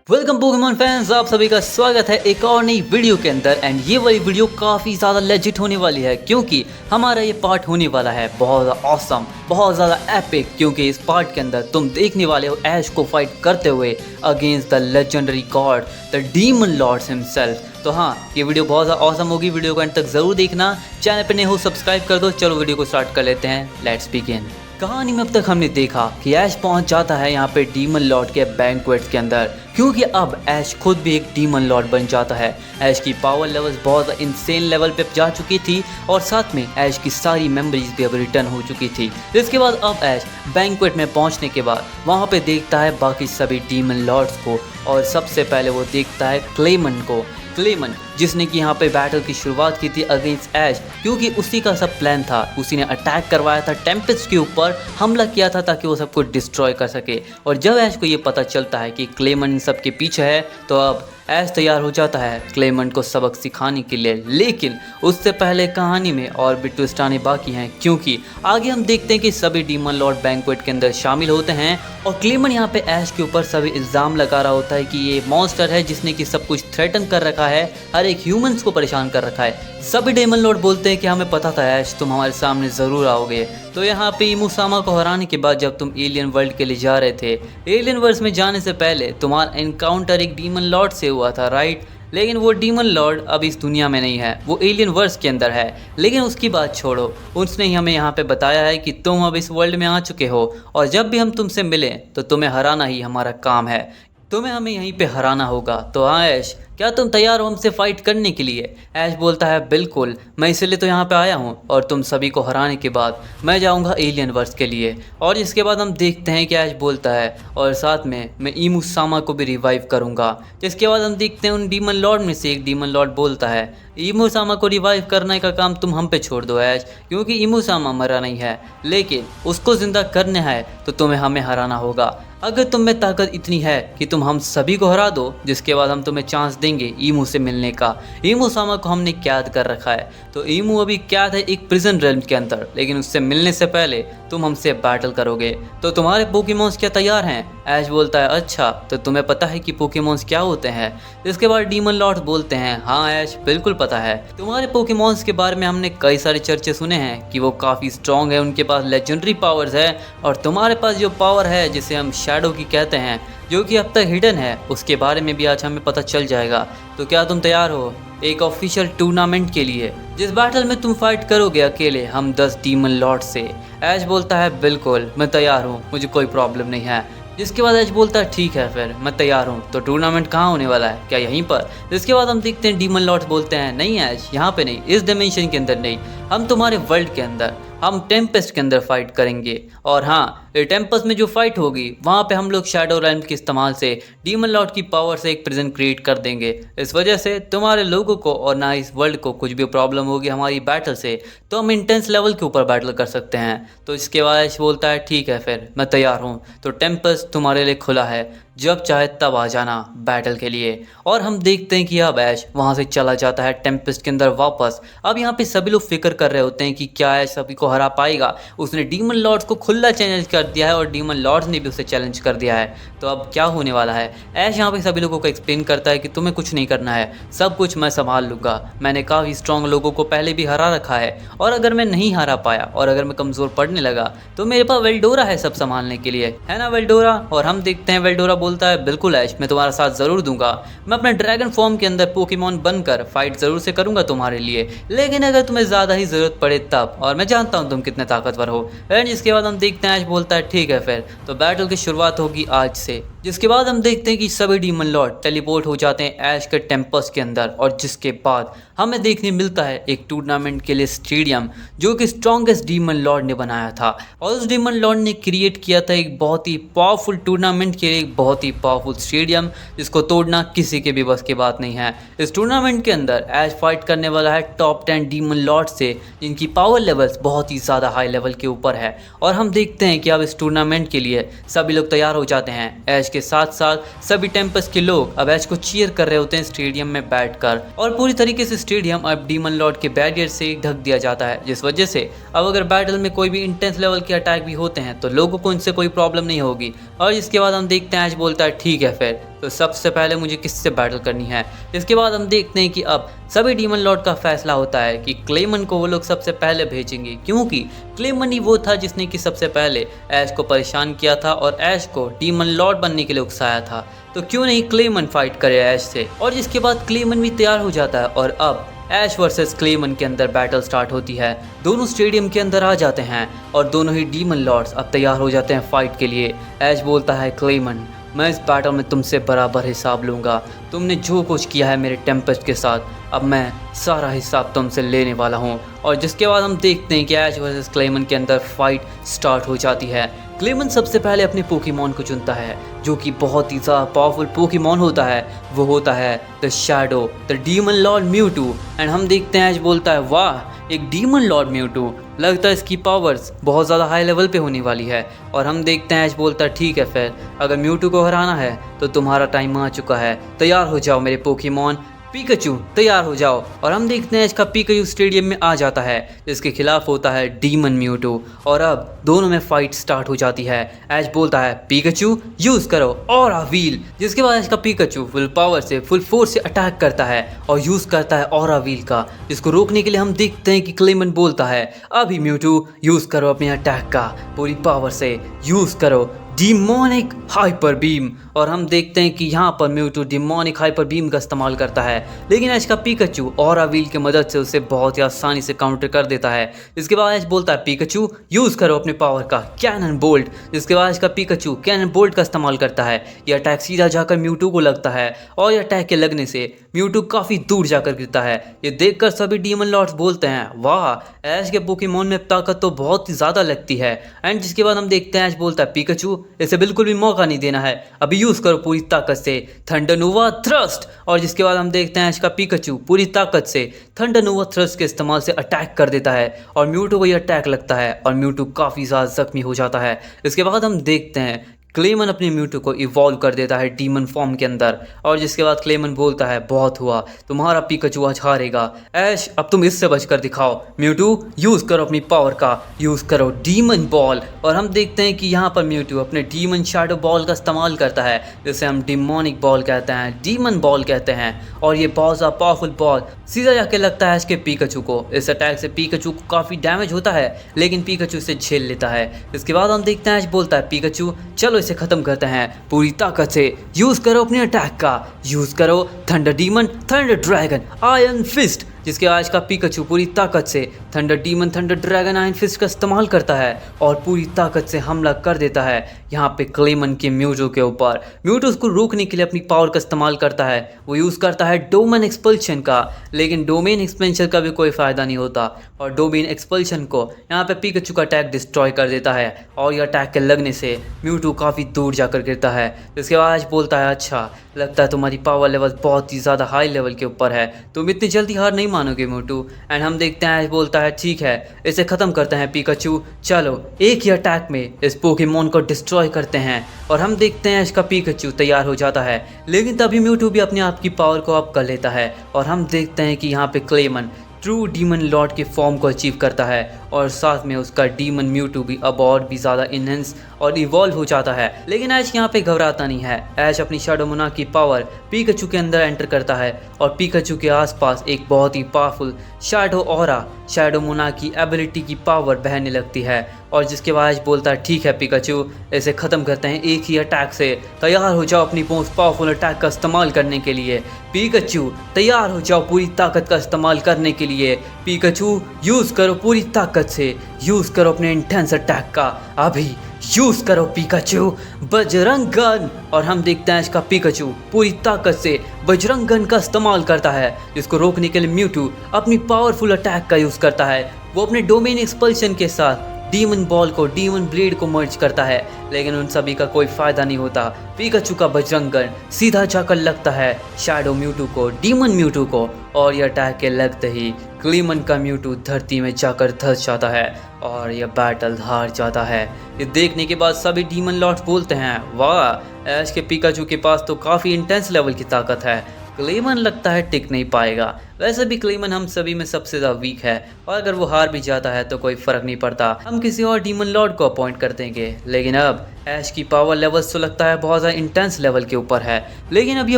Welcome Pokemon fans, आप सभी का स्वागत है एक और नई वीडियो के अंदर। एंड ये वाली वीडियो काफ़ी ज़्यादा लेजिट होने वाली है क्योंकि हमारा ये पार्ट होने वाला है बहुत ज़्यादा ऑसम, बहुत ज़्यादा एपिक। क्योंकि इस पार्ट के अंदर तुम देखने वाले हो ऐश को फाइट करते हुए against the legendary god the demon lords himself. तो हाँ, ये वीडियो बहुत ज़्यादा ऑसम होगी, वीडियो को एंड तक ज़रूर देखना। चैनल पर नए हो सब्सक्राइब कर दो। चलो वीडियो को स्टार्ट कर लेते हैं, लेट्स बिगिन। कहानी में अब तक हमने देखा कि ऐश पहुंच जाता है यहाँ पे डीमन लॉर्ड के बैंक्वेट के अंदर, क्योंकि अब ऐश खुद भी एक डीमन लॉर्ड बन जाता है। ऐश की पावर लेवल्स बहुत इंसेन लेवल पे जा चुकी थी और साथ में ऐश की सारी मेमोरीज भी अब रिटर्न हो चुकी थी। इसके बाद अब ऐश बैंक्वेट में पहुंचने के बाद वहाँ पे देखता है बाकी सभी डीमन लॉर्ड्स को, और सबसे पहले वो देखता है क्लेमन को। क्लेमन जिसने कि यहाँ पे बैटल की शुरुआत की थी अगेंस्ट ऐश, क्योंकि उसी का सब प्लान था। उसी ने अटैक करवाया था, टेम्पेस्ट के ऊपर हमला किया था ताकि वो सबको डिस्ट्रॉय कर सके। और जब ऐश को ये पता चलता है कि क्लेमन इन सब के पीछे है, तो अब ऐश तैयार हो जाता है क्लेमन को सबक सिखाने के लिए। लेकिन उससे पहले कहानी में और भी ट्विस्ट आने बाकी हैं, क्योंकि आगे हम देखते हैं कि सभी डीमन लॉर्ड बैंक्वेट के अंदर शामिल होते हैं और क्लेमन यहाँ पे ऐश के ऊपर सभी इल्ज़ाम लगा रहा होता है कि ये मॉन्स्टर है जिसने कि सब कुछ थ्रेटन कर रखा है, हर एक ह्यूमंस को परेशान कर रखा है। सभी डीमन लॉर्ड बोलते हैं कि हमें पता था ऐश, तुम हमारे सामने ज़रूर आओगे। तो यहाँ पे इमुसामा को हराने के बाद जब तुम एलियन वर्ल्ड के लिए जा रहे थे, एलियन वर्ल्ड में जाने से पहले तुम्हारा एनकाउंटर एक डीमन लॉर्ड से हुआ था, राइट? लेकिन वो डीमन लॉर्ड अब इस दुनिया में नहीं है, वो एलियन वर्ल्ड के अंदर है। लेकिन उसकी बात छोड़ो, उसने ही हमें यहाँ पे बताया है कि तुम अब इस वर्ल्ड में आ चुके हो और जब भी हम तुमसे मिलें तो तुम्हें हराना ही हमारा काम है, तुम्हें हमें यहीं पे हराना होगा। तो हाँ ऐश, क्या तुम तैयार हो हमसे फाइट करने के लिए? ऐश बोलता है बिल्कुल, मैं इसीलिए तो यहाँ पे आया हूँ और तुम सभी को हराने के बाद मैं जाऊँगा एलियन वर्स के लिए। और इसके बाद हम देखते हैं कि ऐश बोलता है और साथ में मैं इमुसामा को भी रिवाइव करूँगा। जिसके बाद हम देखते हैं उन डीमन लॉर्ड में से एक डीमन लॉर्ड बोलता है इमुसामा को रिवाइव करने का काम तुम हम पे छोड़ दो ऐश, क्योंकि इमुसामा मरा नहीं है, लेकिन उसको ज़िंदा करना है तो तुम्हें हमें हराना होगा। अगर तुम में ताकत इतनी है कि तुम हम सभी को हरा दो, जिसके बाद हम तुम्हें चांस देंगे ईमू से मिलने का। इमुसामा को हमने कैद कर रखा है, तो ईमू अभी कैद है एक प्रिजन रेल्म के अंदर, लेकिन उससे मिलने से पहले तुम हमसे बैटल करोगे। तो तुम्हारे पोकेमॉन्स क्या तैयार हैं? ऐश बोलता है अच्छा, तो तुम्हें पता है कि पोकेमॉन्स क्या होते हैं? इसके बाद डीमन लॉर्ड बोलते हैं हाँ ऐश, बिल्कुल पता है। तुम्हारे पोकेमॉन्स के बारे में हमने कई सारे चर्चे सुने हैं कि वो काफ़ी स्ट्रॉन्ग है, उनके पास लेजेंडरी पावर्स है, और तुम्हारे पास जो पावर है जिसे हम शैडो की कहते हैं, जो कि अब तक हिडन है, उसके बारे में भी आज हमें पता चल जाएगा। तो क्या तुम तैयार हो एक ऑफिशियल टूर्नामेंट के लिए, जिस बैटल में तुम फाइट करोगे अकेले हम 10 डीमन लॉर्ड से? ऐश बोलता है बिल्कुल, मैं तैयार हूँ, मुझे कोई प्रॉब्लम नहीं है। जिसके बाद ऐश बोलता है ठीक है फिर मैं तैयार हूँ। तो टूर्नामेंट कहाँ होने वाला है, क्या यहीं पर? जिसके बाद हम देखते हैं डीमन लॉर्ड्स बोलते हैं नहीं ऐश, यहाँ पे नहीं, इस डिमेंशन के अंदर नहीं, हम तुम्हारे वर्ल्ड के अंदर, हम टेम्पेस्ट के अंदर फाइट करेंगे। और हाँ, ये टेम्पेस्ट में जो फाइट होगी वहाँ पे हम लोग शैडो रेल्म के इस्तेमाल से डीमन लॉर्ड की पावर से एक प्रिजन क्रिएट कर देंगे। इस वजह से तुम्हारे लोगों को और ना इस वर्ल्ड को कुछ भी प्रॉब्लम होगी हमारी बैटल से, तो हम इंटेंस लेवल के ऊपर बैटल कर सकते हैं। तो इसके बाद ऐश बोलता है ठीक है फिर मैं तैयार हूँ। तो टेम्पेस्ट तुम्हारे लिए खुला है, जब चाहे तब आ जाना बैटल के लिए। और हम देखते हैं कि अब ऐश वहाँ से चला जाता है टेम्पेस्ट के अंदर वापस। अब यहाँ पे सभी लोग फिक्र कर रहे होते हैं कि क्या ऐश सभी को हरा पाएगा। उसने डीमन लॉर्ड्स को खुला चैलेंज कर दिया है और डीमन लॉर्ड्स ने भी उसे चैलेंज कर दिया है। तो अब क्या होने वाला है? ऐश यहाँ पे सभी लोगों को एक्सप्लेन करता है कि तुम्हें कुछ नहीं करना है, सब कुछ मैं संभाल लूँगा, मैंने काफ़ी स्ट्रॉन्ग लोगों को पहले भी हरा रखा है, और अगर मैं नहीं हरा पाया और अगर मैं कमज़ोर पड़ने लगा तो मेरे पास वेल्डोरा है सब संभालने के लिए, है ना वेल्डोरा? और हम देखते हैं वेल्डोरा बोलता है बिल्कुल ऐश, मैं तुम्हारा साथ ज़रूर दूंगा, मैं अपने ड्रैगन फॉर्म के अंदर पोकेमॉन बनकर फाइट ज़रूर से करूंगा तुम्हारे लिए, लेकिन अगर तुम्हें ज़्यादा ही ज़रूरत पड़े तब, और मैं जानता हूं तुम कितने ताकतवर हो। एंड इसके बाद हम देखते हैं ऐश बोलता है ठीक है फिर, तो बैटल की शुरुआत होगी आज से। जिसके बाद हम देखते हैं कि सभी डीमन लॉर्ड टेलीपोर्ट हो जाते हैं ऐश के टेम्पस के अंदर, और जिसके बाद हमें देखने मिलता है एक टूर्नामेंट के लिए स्टेडियम जो कि स्ट्रॉन्गेस्ट डीमन लॉर्ड ने बनाया था। और उस डीमन लॉर्ड ने क्रिएट किया था एक बहुत ही पावरफुल टूर्नामेंट के लिए एक बहुत ही पावरफुल स्टेडियम, जिसको तोड़ना किसी के भी बस की बात नहीं है। इस टूर्नामेंट के अंदर ऐश फाइट करने वाला है टॉप 10 डीमन लॉर्ड से, जिनकी पावर लेवल्स बहुत बहुत ही ज़्यादा हाई लेवल के ऊपर है। और हम देखते हैं कि अब इस टूर्नामेंट के लिए सभी लोग तैयार हो जाते हैं। ऐश के साथ साथ सभी टेम्पस के लोग अब ऐश को चीयर कर रहे होते हैं स्टेडियम में बैठकर, और पूरी तरीके से स्टेडियम अब डीमन लॉर्ड के बैरियर से ढक दिया जाता है, जिस वजह से अब अगर बैटल में कोई भी इंटेंस लेवल के अटैक भी होते हैं तो लोगों को इनसे कोई प्रॉब्लम नहीं होगी। और इसके बाद हम देखते हैं ऐश बोलता है ठीक है फिर तो सबसे पहले मुझे किससे बैटल करनी है। इसके बाद हम देखते हैं कि अब सभी डीमन लॉर्ड का फैसला होता है कि क्लेमन को वो लोग सबसे पहले भेजेंगे, क्योंकि क्लेमन ही वो था जिसने कि सबसे पहले ऐश को परेशान किया था और ऐश को डीमन लॉर्ड बनने के लिए उकसाया था। तो क्यों नहीं क्लेमन फाइट करे ऐश से। और जिसके बाद क्लेमन भी तैयार हो जाता है और अब ऐश वर्सेस क्लेमन के अंदर बैटल स्टार्ट होती है। दोनों स्टेडियम के अंदर आ जाते हैं और दोनों ही डीमन लॉर्ड्स अब तैयार हो जाते हैं फाइट के लिए। ऐश बोलता है क्लेमन मैं इस बैटल में तुमसे बराबर हिसाब लूँगा। तुमने जो कुछ किया है मेरे टेम्पेस्ट के साथ, अब मैं सारा हिसाब तुमसे लेने वाला हूँ। और जिसके बाद हम देखते हैं कि ऐश वर्सेस क्लेमन के अंदर फाइट स्टार्ट हो जाती है। क्लेमन सबसे पहले अपने पोकेमॉन को चुनता है जो कि बहुत ही ज़्यादा पावरफुल पोकेमॉन होता है। वो होता है the shadow, the demon Lord Mewtwo. And हम देखते हैं ऐश बोलता है वाह एक डीमन लॉर्ड म्यूटू, लगता है इसकी पावर्स बहुत ज़्यादा हाई लेवल पे होने वाली है। और हम देखते हैं ऐश बोलता है ठीक है फिर अगर म्यूटू को हराना है तो तुम्हारा टाइम आ चुका है, तैयार हो जाओ मेरे पोकेमॉन। पिकाचू तैयार हो जाओ। और हम देखते हैं इसका पिकाचू स्टेडियम में आ जाता है जिसके खिलाफ होता है डीमन म्यूटू। और अब दोनों में फाइट स्टार्ट हो जाती है। ऐश बोलता है पिकाचू यूज करो ऑरा व्हील, जिसके बाद इसका पिकाचू फुल पावर से फुल फोर्स से अटैक करता है और यूज करता है ऑरा व्हील का, जिसको रोकने के लिए हम देखते हैं कि क्लेमन बोलता है अभी म्यूटू यूज करो अपने अटैक का पूरी पावर से, यूज करो डिमोनिक हाइपर बीम। और हम देखते हैं कि यहाँ पर म्यूटू डिमोनिक हाइपर बीम का इस्तेमाल करता है, लेकिन ऐश का पिकाचू ऑरा व्हील की मदद से उसे बहुत ही आसानी से काउंटर कर देता है। इसके बाद ऐश बोलता है पिकाचू यूज़ करो अपने पावर का कैनन बोल्ट। जिसके बाद ऐश का पिकाचू कैनन बोल्ट का इस्तेमाल करता है। यह अटैक सीधा जाकर म्यूटू को लगता है और यह अटैक के लगने से म्यूटू काफ़ी दूर जाकर गिरता है। ये देखकर सभी डीमन लॉर्ड्स बोलते हैं वाह ऐश के पोकेमॉन में ताकत तो बहुत ही ज़्यादा लगती है। एंड जिसके बाद हम देखते हैं ऐश बोलता है पिकाचू इसे बिल्कुल भी मौका नहीं देना है, अभी यूज़ करो पूरी ताकत से थंडरनोवा थ्रस्ट। और जिसके बाद हम देखते हैं इसका पिकाचू पूरी ताकत से थंडरनोवा थ्रस्ट के इस्तेमाल से अटैक कर देता है और म्यूटू को यह अटैक लगता है और म्यूटू काफ़ी ज़्यादा जख्मी हो जाता है। इसके बाद हम देखते हैं क्लेमन अपने म्यूटू को इवॉल्व कर देता है डीमन फॉर्म के अंदर। और जिसके बाद क्लेमन बोलता है बहुत हुआ, तुम्हारा पिकाचू आज हारेगा। ऐश अब तुम इससे बचकर दिखाओ। म्यूटू यूज़ करो अपनी पावर का, यूज़ करो डीमन बॉल। और हम देखते हैं कि यहाँ पर म्यूटू अपने डीमन शैडो बॉल का इस्तेमाल करता है, जिसे हम डिमोनिक बॉल कहते हैं, डीमन बॉल कहते हैं। और ये बहुत ज़्यादा पावरफुल बॉल सीधा जाके लगता है इसके पिकाचू को। इस अटैक से पिकाचू को काफ़ी डैमेज होता है, लेकिन पिकाचू इसे झेल लेता है। इसके बाद हम देखते हैं ऐश बोलता है पिकाचू चलो इसे खत्म करते हैं पूरी ताकत से, यूज करो अपने अटैक का, यूज करो thunder demon thunder dragon iron fist. जिसके आज का पिकाचू पूरी ताकत से thunder demon thunder dragon iron fist का इस्तेमाल करता है और पूरी ताकत से हमला कर देता है यहाँ पे क्लेमन के म्यूटू के ऊपर। म्यूटू उसको रोकने के लिए अपनी पावर का इस्तेमाल करता है, वो यूज़ करता है डोमेन एक्सपल्शन का, लेकिन डोमेन एक्सपेंशन का भी कोई फ़ायदा नहीं होता और डोमेन एक्सपल्शन को यहाँ पे पिकाचू का अटैक डिस्ट्रॉय कर देता है और यह अटैक के लगने से म्यूटू काफ़ी दूर जाकर गिरता है। जिसके बाद आज बोलता है अच्छा लगता है तुम्हारी पावर लेवल बहुत ही ज़्यादा हाई लेवल के ऊपर है, तुम इतनी जल्दी हार नहीं मानोगे म्यूटू। एंड हम देखते हैं ऐश बोलता है ठीक है इसे ख़त्म करते हैं पिकाचू, चलो एक ही अटैक में इस पोकेमॉन को डिस्ट्रॉय करते हैं। और हम देखते हैं इसका पिकाचू तैयार हो जाता है, लेकिन तभी म्यूटू भी अपने आप की पावर को अप कर लेता है और हम देखते हैं कि यहाँ पे क्लेमन ट्रू डीमन लॉर्ड के फॉर्म को अचीव करता है और साथ में उसका डीमन म्यूटू भी अब और भी ज़्यादा इनहेंस और इवॉल्व हो जाता है। लेकिन ऐश यहाँ पे घबराता नहीं है। ऐश अपनी शैडो मोनार्क की पावर पिकाचू के अंदर एंटर करता है और पिकाचू के आसपास एक बहुत ही powerful shadow aura shadow monarch की एबिलिटी की पावर बहने लगती है। और जिसके बाद ऐश बोलता है ठीक है पिकाचू इसे ख़त्म करते हैं एक ही अटैक से, तैयार हो जाओ अपनी मोस्ट पावरफुल अटैक का इस्तेमाल करने के लिए। पिकाचू तैयार हो जाओ पूरी ताकत का इस्तेमाल करने के लिए। पिकाचू यूज़ करो पूरी ताकत से, यूज़ करो अपने इंटेंस अटैक का, अभी यूज़ करो पिकाचू बजरंग गन। और हम देखते हैं इसका पिकाचू पूरी ताकत से बजरंग गन का इस्तेमाल करता है, जिसको रोकने के लिए म्यूटू अपनी पावरफुल अटैक का यूज़ करता है। वो अपने डोमेन एक्सपल्शन के साथ डीमन बॉल को डीमन ब्लेड को मर्ज करता है, लेकिन उन सभी का कोई फ़ायदा नहीं होता। पिकाचू का बजरंग गन सीधा जाकर लगता है शैडो म्यूटू को, डीमन म्यूटू को, और यह अटैक के लगते ही क्लेमन का म्यूटू धरती में जाकर धंस जाता है। और यह बैटल हार जाता है। ये देखने के बाद सभी डीमन लॉर्ड्स बोलते हैं, वाह, ऐश के पिकाचू के पास तो काफ़ी इंटेंस लेवल की ताकत है। क्लेमन लगता है टिक नहीं पाएगा। वैसे भी क्लेमन हम सभी में सबसे ज़्यादा वीक है और अगर वो हार भी जाता है तो कोई फ़र्क नहीं पड़ता, हम किसी और डीमन लॉर्ड को अपॉइंट कर देंगे। लेकिन अब ऐश की पावर लेवल्स तो लगता है बहुत ज़्यादा इंटेंस लेवल के ऊपर है। लेकिन अब ये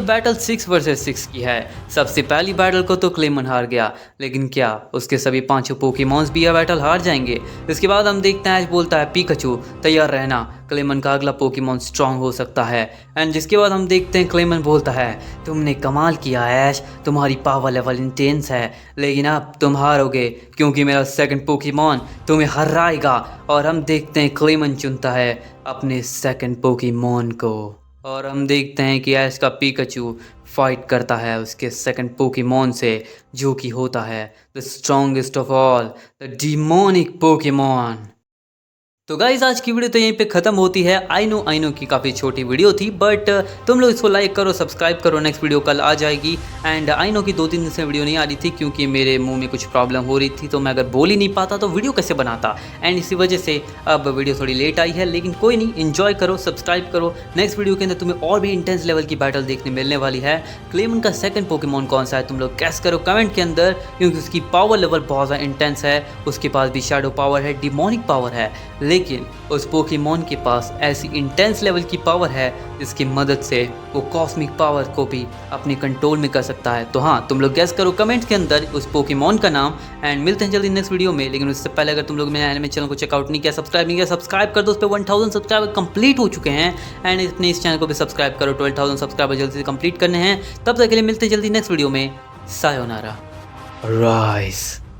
बैटल 6 वर्सेस 6 की है। सबसे पहली बैटल को तो क्लेमन हार गया, लेकिन क्या उसके सभी 5 पोकेमॉन्स भी यह बैटल हार जाएंगे? इसके बाद हम देखते हैं ऐश बोलता है, पिकाचू तैयार रहना, क्लेमन का अगला पोकेमॉन स्ट्रांग हो सकता है। एंड जिसके बाद हम देखते हैं क्लेमन बोलता है, तुमने कमाल किया ऐश, तुम्हारी पावर लेवल इंटेंस है, लेकिन अब तुम हारोगे क्योंकि मेरा सेकंड पोकेमॉन तुम्हें हराएगा। और हम देखते हैं क्लेमन चुनता है अपने सेकंड पोकेमॉन को और हम देखते हैं कि ऐश का पिकाचू फाइट करता है उसके सेकंड पोकेमॉन से, जो कि होता है the strongest of all, the demonic Pokemon. तो गाइज आज की वीडियो तो यहीं पे ख़त्म होती है। आई नो कि काफ़ी छोटी वीडियो थी, बट तुम लोग इसको लाइक करो, सब्सक्राइब करो, नेक्स्ट वीडियो कल आ जाएगी। एंड आई नो कि 2-3 दिन से वीडियो नहीं आ रही थी क्योंकि मेरे मुंह में कुछ प्रॉब्लम हो रही थी, तो मैं अगर बोल ही नहीं पाता तो वीडियो कैसे बनाता, एंड इसी वजह से अब वीडियो थोड़ी लेट आई है। लेकिन कोई नहीं, इन्जॉय करो, सब्सक्राइब करो। नेक्स्ट वीडियो के अंदर तुम्हें और भी इंटेंस लेवल की बैटल देखने मिलने वाली है। क्लेमन का सेकंड पोकेमॉन कौन सा है तुम लोग गेस करो कमेंट के अंदर, क्योंकि उसकी पावर लेवल बहुत ज़्यादा इंटेंस है। उसके पास भी शैडो पावर है, डिमोनिक पावर है, लेकिन उस पोकेमॉन के पास ऐसी इंटेंस लेवल की पावर है जिसकी मदद से वो कॉस्मिक पावर को भी अपने कंट्रोल में कर सकता है। तो हाँ, तुम लोग गेस करो कमेंट के अंदर उस पोकेमॉन का नाम, एंड मिलते हैं जल्दी नेक्स्ट वीडियो में। लेकिन उससे पहले अगर तुम लोग मेरे एनिमे चैनल को चेकआउट नहीं किया, सब्सक्राइब नहीं किया, सब्सक्राइब कर दो। उस पर 1000 सब्सक्राइबर कंप्लीट हो चुके हैं, एंड अपने इस चैनल को भी सब्सक्राइब करो। 12,000 सब्सक्राइबर जल्दी से कंप्लीट करने हैं। तब तक के लिए मिलते हैं जल्दी नेक्स्ट वीडियो में। Sayonara rice.